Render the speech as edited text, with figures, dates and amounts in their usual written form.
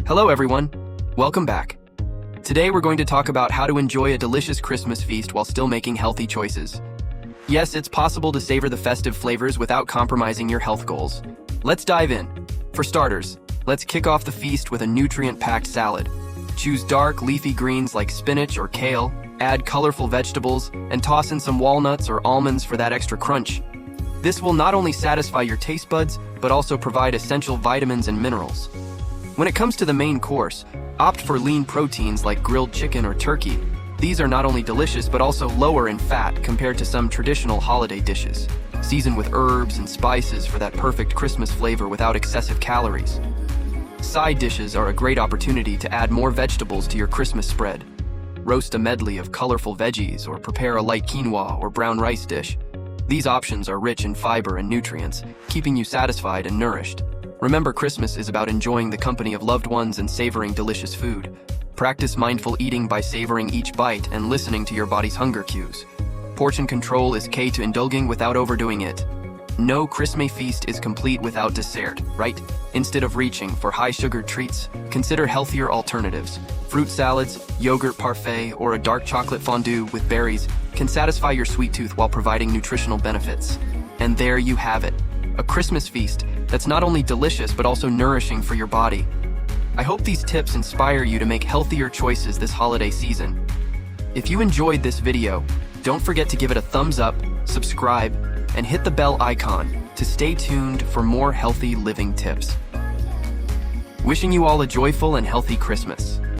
Hello everyone, welcome back. Today we're going to talk about how to enjoy a delicious Christmas feast while still making healthy choices. Yes, it's possible to savor the festive flavors without compromising your health goals. Let's dive in. For starters, let's kick off the feast with a nutrient-packed salad. Choose dark, leafy greens like spinach or kale, add colorful vegetables, and toss in some walnuts or almonds for that extra crunch. This will not only satisfy your taste buds, but also provide essential vitamins and minerals. When it comes to the main course, opt for lean proteins like grilled chicken or turkey. These are not only delicious but also lower in fat compared to some traditional holiday dishes. Season with herbs and spices for that perfect Christmas flavor without excessive calories. Side dishes are a great opportunity to add more vegetables to your Christmas spread. Roast a medley of colorful veggies or prepare a light quinoa or brown rice dish. These options are rich in fiber and nutrients, keeping you satisfied and nourished. Remember, Christmas is about enjoying the company of loved ones and savoring delicious food. Practice mindful eating by savoring each bite and listening to your body's hunger cues. Portion control is key to indulging without overdoing it. No Christmas feast is complete without dessert, right? Instead of reaching for high-sugar treats, consider healthier alternatives. Fruit salads, yogurt parfait, or a dark chocolate fondue with berries can satisfy your sweet tooth while providing nutritional benefits. And there you have it, a Christmas feast that's not only delicious but also nourishing for your body. I hope these tips inspire you to make healthier choices this holiday season. If you enjoyed this video, don't forget to give it a thumbs up, subscribe, and hit the bell icon to stay tuned for more healthy living tips. Wishing you all a joyful and healthy Christmas.